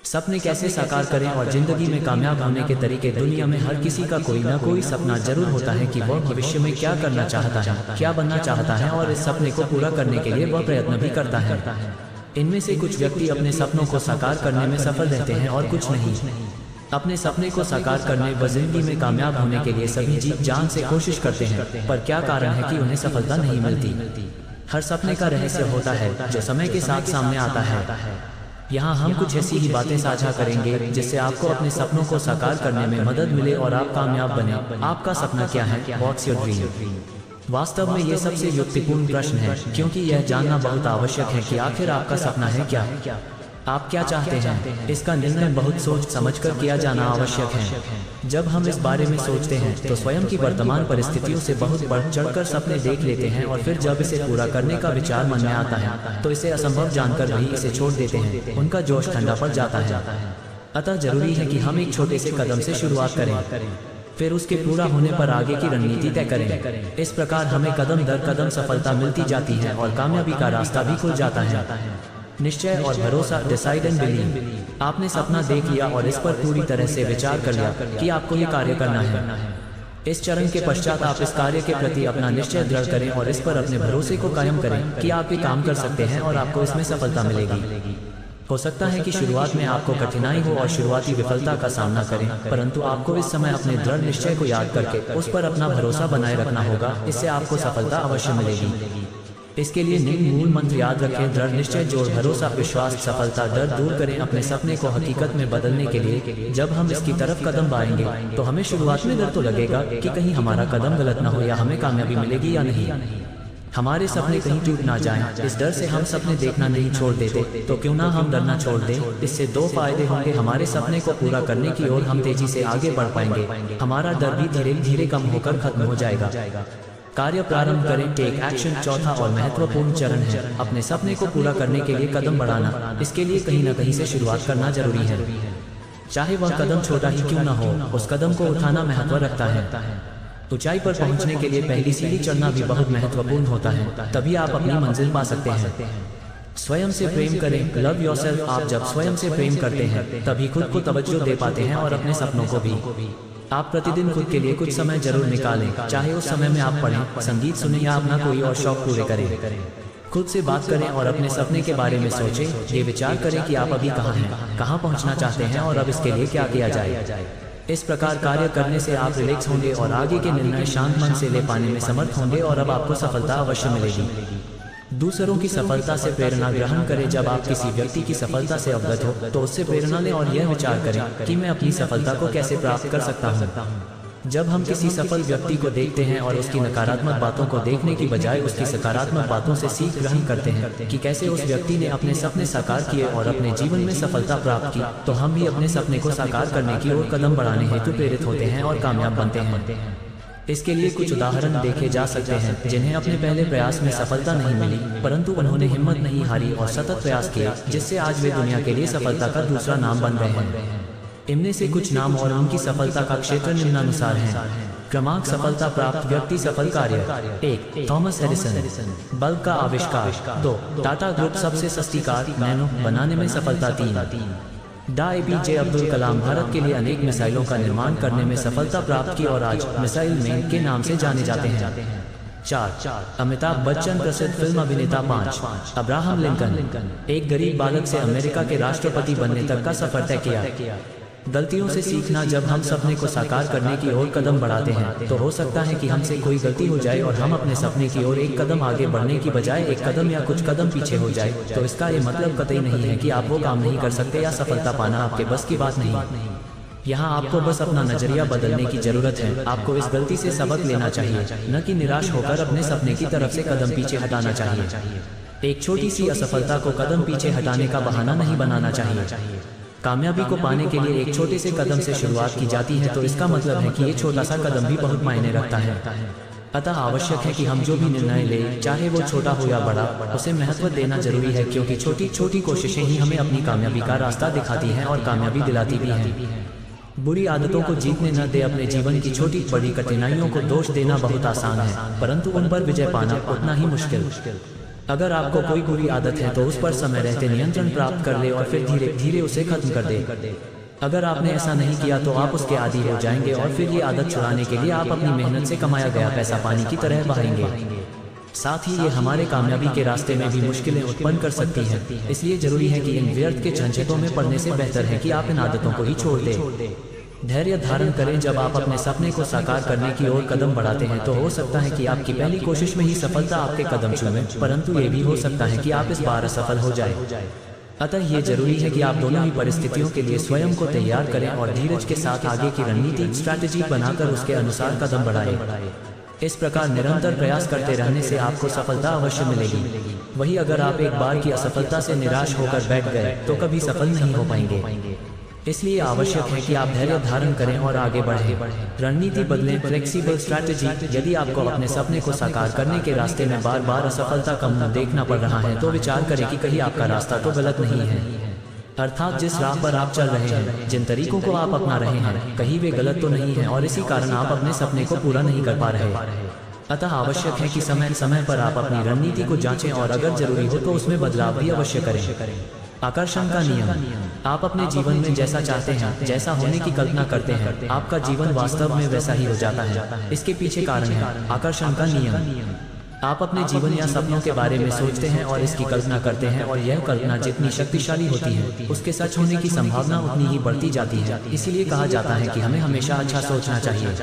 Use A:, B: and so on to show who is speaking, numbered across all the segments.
A: सपने कैसे साकार करें और जिंदगी में कामयाब होने के तरीके। दुनिया में हर किसी का कोई ना कोई सपना जरूर होता है कि वह भविष्य में क्या करना चाहता है, क्या बनना चाहता है और इस सपने को पूरा करने के लिए वह प्रयत्न भी करता है। इनमें से कुछ व्यक्ति अपने सपनों को साकार करने में सफल रहते हैं और कुछ नहीं। अपने सपने को साकार करने व जिंदगी में कामयाब होने के लिए सभी जी जान से कोशिश करते हैं, पर क्या कारण है कि उन्हें सफलता नहीं मिलती। हर सपने का रहस्य होता है जो समय के साथ सामने आता है। यहाँ हम कुछ ऐसी ही बातें साझा करेंगे जिससे आपको अपने सपनों को साकार करने में मदद मिले और आप कामयाब बने। आपका सपना क्या है? What's your dream? वास्तव में ये सबसे युक्तिपूर्ण प्रश्न है, क्योंकि यह जानना बहुत आवश्यक है कि आखिर आपका सपना है क्या। आप क्या चाहते हैं? इसका निर्णय बहुत सोच समझकर किया जाना आवश्यक है। जब हम इस बारे में सोचते हैं तो स्वयं की वर्तमान परिस्थितियों से बहुत बढ़ चढ़कर सपने देख लेते हैं और फिर जब इसे पूरा करने का विचार मन में आता है तो इसे असंभव जानकर भी इसे छोड़ देते हैं। उनका जोश ठंडा पड़ जाता है। अतः जरूरी है कि हम एक छोटे से कदम से शुरुआत करें, फिर उसके पूरा होने पर आगे की रणनीति तय करें। इस प्रकार हमें कदम दर कदम सफलता मिलती जाती है और कामयाबी का रास्ता भी खुल जाता है। निश्चय और भरोसा, डिसाइड एंड बिलीव। आपने सपना देख लिया और इस पर पूरी तरह से विचार कर लिया कि आपको ये कार्य करना है। इस चरण के पश्चात आप इस कार्य के प्रति अपना निश्चय दृढ़ करें और इस पर अपने भरोसे को कायम करें कि आप ये काम कर सकते हैं और आपको इसमें सफलता मिलेगी। हो सकता है कि शुरुआत में आपको कठिनाई हो और शुरुआती विफलता का सामना करें, परंतु आपको इस समय अपने दृढ़ निश्चय को याद करके उस पर अपना भरोसा बनाए रखना होगा। इससे आपको सफलता अवश्य मिलेगी। इसके लिए निम्न मूल मंत्र याद रखें: दृढ़ निश्चय, जोर, भरोसा, विश्वास, सफलता। डर दूर करें अपने सपने को हकीकत में बदलने के लिए। जब हम इसकी तरफ कदम बढ़ाएंगे तो हमें शुरुआत में डर तो लगेगा कि कहीं हमारा कदम गलत ना हो या हमें कामयाबी मिलेगी या नहीं, हमारे सपने कहीं टूट ना जाएं। इस डर से हम सपने देखना नहीं छोड़ देते, तो क्यों ना हम डरना छोड़ दें। इससे दो फायदे होंगे: हमारे सपने को पूरा करने की ओर हम तेजी से आगे बढ़ पाएंगे, हमारा डर भी धीरे धीरे कम होकर खत्म हो जाएगा। कार्य प्रारंभ करें, टेक एक्शन। चौथा और महत्वपूर्ण चरण है अपने सपने को पूरा करने के लिए कदम बढ़ाना। इसके लिए कहीं न कहीं से शुरुआत करना जरूरी है, चाहे वह कदम छोटा ही क्यों न हो। उस कदम को उठाना महत्व रखता है। ऊंचाई पर पहुंचने के लिए पहली सीढ़ी चढ़ना भी बहुत महत्वपूर्ण होता है, तभी आप अपनी मंजिल पा सकते हैं। स्वयं से प्रेम करें, लव योरसेल्फ। आप जब स्वयं से प्रेम करते हैं तभी खुद को तवज्जो दे पाते हैं और अपने सपनों को भी। आप प्रतिदिन खुद के लिए कुछ समय जरूर निकालें, चाहे उस समय में आप पढ़ें, संगीत सुनें या अपना कोई और शौक पूरे करें। खुद से बात करें और अपने सपने के बारे में सोचें। ये विचार करें कि आप अभी कहाँ हैं, कहाँ पहुँचना चाहते हैं और अब इसके लिए क्या किया जाए। इस प्रकार कार्य करने से आप रिलैक्स होंगे और आगे के निर्णय शांत मन से ले पाने में समर्थ होंगे और अब आपको सफलता अवश्य मिलेगी। दूसरों की सफलता से प्रेरणा ग्रहण करें। जब आप किसी व्यक्ति की सफलता से अवगत हो तो उससे प्रेरणा लें और यह विचार करें कि मैं अपनी सफलता को कैसे प्राप्त कर सकता हूँ। जब हम किसी सफल व्यक्ति को देखते हैं और उसकी नकारात्मक बातों को देखने की बजाय उसकी सकारात्मक बातों से सीख ग्रहण करते हैं कि कैसे उस व्यक्ति ने अपने सपने साकार किए और अपने जीवन में सफलता प्राप्त की, तो हम भी अपने सपने को साकार करने की ओर कदम बढ़ाने हेतु प्रेरित होते हैं और कामयाब बनते हैं। इसके लिए कुछ उदाहरण देखे जा सकते हैं जिन्हें अपने पहले प्रयास में सफलता नहीं मिली, परंतु उन्होंने हिम्मत नहीं हारी और सतत प्रयास किया, जिससे आज वे दुनिया के लिए सफलता का दूसरा नाम बन गए हैं। इनमें से कुछ नाम और उनकी सफलता का क्षेत्र निम्नानुसार है। क्रमांक सफलता प्राप्त व्यक्ति, सफल कार्य: 1. थॉमस एडिसन, बल्ब का आविष्कार। 2. टाटा ग्रुप, सबसे सस्ती कार नैनो बनाने में सफलता। 3. डा APJ अब्दुल कलाम, भारत के लिए अनेक मिसाइलों का निर्माण करने में सफलता प्राप्त की और आज मिसाइल मैन के नाम से जाने जाते हैं। 4. अमिताभ बच्चन, प्रसिद्ध फिल्म अभिनेता। 5. अब्राहम लिंकन, एक गरीब बालक से अमेरिका के राष्ट्रपति बनने तक का सफर तय किया। गलतियों से सीखना: जब हम सपने को साकार करने की ओर कदम बढ़ाते हैं तो हो सकता है कि हमसे कोई गलती हो जाए और हम अपने सपने की ओर एक कदम आगे बढ़ने की बजाय एक कदम या कुछ कदम पीछे हो जाए, तो इसका ये मतलब कतई नहीं है कि आप वो काम नहीं कर सकते या सफलता पाना आपके बस की बात नहीं। यहाँ आपको बस अपना नजरिया बदलने की जरूरत है। आपको इस गलती से सबक लेना चाहिए, न कि निराश होकर अपने सपने की तरफ से कदम पीछे हटाना चाहिए। एक छोटी सी असफलता को कदम पीछे हटाने का बहाना नहीं बनाना चाहिए। कामयाबी को पाने के लिए एक छोटे से कदम से शुरुआत की जाती है, तो इसका मतलब है कि ये छोटा सा कदम भी बहुत मायने रखता है। अतः आवश्यक है कि हम जो भी निर्णय लें, चाहे वो छोटा हो या बड़ा, उसे महत्व देना जरूरी है, क्योंकि छोटी छोटी कोशिशें ही हमें अपनी कामयाबी का रास्ता दिखाती हैं और कामयाबी दिलाती भी हैं। बुरी आदतों को जीतने न दे। अपने जीवन की छोटी बड़ी कठिनाइयों को दोष देना बहुत आसान है, परंतु उन पर विजय पाना उतना ही मुश्किल। अगर आपको कोई बुरी आदत है तो उस पर समय रहते नियंत्रण प्राप्त कर ले और फिर धीरे धीरे उसे खत्म कर दे। अगर आपने ऐसा नहीं किया तो आप उसके आदी हो जाएंगे और फिर ये आदत छुड़ाने के लिए आप अपनी मेहनत से कमाया गया पैसा पानी की तरह बहाएंगे। साथ ही ये हमारे कामयाबी के रास्ते में भी मुश्किलें उत्पन्न कर सकती हैं। इसलिए जरूरी है कि इन व्यर्थ के झंझटों में पड़ने से बेहतर है कि आप इन आदतों को ही छोड़ दें। धैर्य धारण करें। जब आप अपने सपने को साकार करने की ओर कदम बढ़ाते हैं तो हो सकता है कि आपकी पहली कोशिश में ही सफलता आपके कदम चूमे, परंतु ये भी हो सकता है कि आप इस बार असफल हो जाए। अतः ये जरूरी है कि आप दोनों ही परिस्थितियों के लिए स्वयं को तैयार करें और धीरज के साथ आगे की रणनीति स्ट्रैटेजी बनाकर उसके अनुसार कदम बढ़ाएं। इस प्रकार निरंतर प्रयास करते रहने से आपको सफलता अवश्य मिलेगी। वही अगर आप एक बार की असफलता से निराश होकर बैठ गए तो कभी सफल नहीं हो पाएंगे। इसलिए आवश्यक है कि आप धैर्य धारण करें और आगे बढ़ें। रणनीति बदलें, फ्लेक्सिबल स्ट्रैटेजी। यदि आपको अपने सपने को साकार करने के रास्ते में बार बार असफलता का मुंह देखना पड़ रहा है तो विचार करें कि कहीं आपका रास्ता तो गलत नहीं है। अर्थात जिस राह पर आप चल रहे हैं, जिन तरीकों को आप अपना रहे हैं, कहीं वे गलत तो नहीं हैं और इसी कारण आप अपने सपने को पूरा नहीं कर पा रहे। अतः आवश्यक है कि समय समय पर आप अपनी रणनीति को जांचें और अगर जरूरी हो तो उसमें बदलाव भी अवश्य करें। आकर्षण का नियम। आप अपने जीवन में जैसा चाहते हैं, जैसा होने की कल्पना करते हैं, आपका जीवन वास्तव में वैसा ही हो जाता है। इसके पीछे कारण है आकर्षण का नियम। आप अपने जीवन या सपनों के बारे में सोचते हैं और इसकी कल्पना करते हैं और यह कल्पना जितनी शक्तिशाली होती है उसके सच होने की संभावना उतनी ही बढ़ती जाती है। इसीलिए कहा जाता है कि हमें हमेशा अच्छा सोचना चाहिए,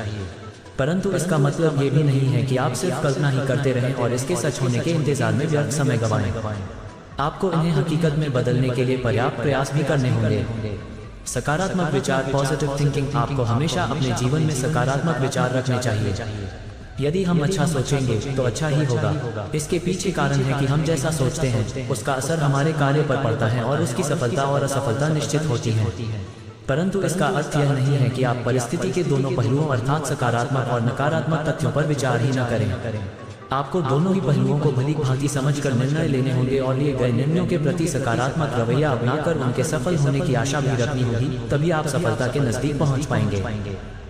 A: परंतु इसका मतलब ये भी नहीं है कि आप सिर्फ कल्पना ही करते रहें और इसके सच होने के इंतजार में व्यर्थ समय गंवाएं। आपको इन्हें हकीकत में बदलने के लिए पर्याप्त प्रयास भी करने होंगे। सकारात्मक विचार, पॉजिटिव थिंकिंग। आपको हमेशा अपने जीवन में सकारात्मक विचार रखने चाहिए। यदि हम अच्छा सोचेंगे तो अच्छा ही होगा। इसके पीछे कारण है कि हम जैसा सोचते हैं उसका असर हमारे कार्य पर पड़ता है और उसकी सफलता और असफलता निश्चित होती है। परंतु इसका अर्थ यह नहीं है कि आप परिस्थिति के दोनों पहलुओं अर्थात सकारात्मक और नकारात्मक तथ्यों पर विचार ही न करें। आपको दोनों ही पहलुओं को भली भांति समझकर निर्णय लेने होंगे और लिए गए निर्णयों के प्रति सकारात्मक रवैया अपनाकर उनके सफल होने की आशा भी रखनी होगी। तभी आप सफलता के नजदीक पहुंच पाएंगे।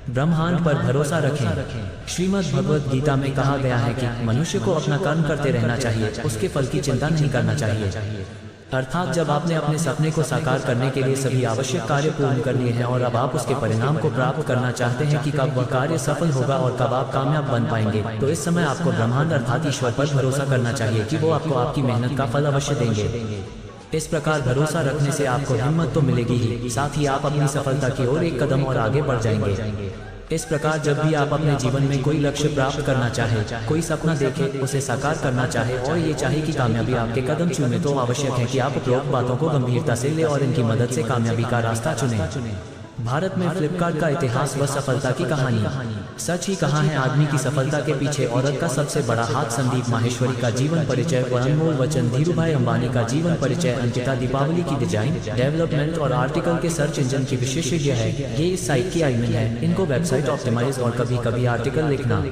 A: ब्रह्मांड पर भरोसा रखें। श्रीमद् भगवद गीता में कहा गया है कि मनुष्य को अपना कर्म करते रहना चाहिए, उसके फल की चिंता नहीं करना चाहिए। अर्थात जब आपने अपने सपने को साकार करने के लिए सभी आवश्यक कार्य पूर्ण कर लिए हैं और अब आप उसके परिणाम को प्राप्त करना चाहते हैं कि कब वह कार्य सफल होगा और कब आप कामयाब बन पाएंगे, तो इस समय आपको ब्रह्मांड अर्थात ईश्वर पर भरोसा करना चाहिए कि वो आपको आपकी मेहनत का फल अवश्य देंगे। इस प्रकार भरोसा रखने से आपको हिम्मत तो मिलेगी ही, साथ ही आप अपनी सफलता की ओर एक कदम और आगे बढ़ जाएंगे। इस प्रकार जब भी आप अपने जीवन में कोई लक्ष्य प्राप्त करना चाहे, कोई सपना देखे, उसे साकार करना चाहे और ये चाहे कि कामयाबी आपके कदम चूमे, तो आवश्यक है कि आप उपरोक्त बातों को गंभीरता से ले और इनकी मदद से कामयाबी का रास्ता चुनें। भारत में फ्लिपकार्ट का इतिहास व सफलता की कहानी। सच ही कहा है, आदमी की सफलता के पीछे औरत का सबसे बड़ा हाथ। संदीप माहेश्वरी का जीवन परिचय व अनमोल वचन। धीरूभाई अंबानी का जीवन परिचय। अंकिता दीपावली की डिजाइन, डेवलपमेंट और आर्टिकल के सर्च इंजन की विशेषज्ञ है। ये इस साइट की एडमिन है। इनको वेबसाइट ऑप्टिमाइज और कभी कभी आर्टिकल लिखना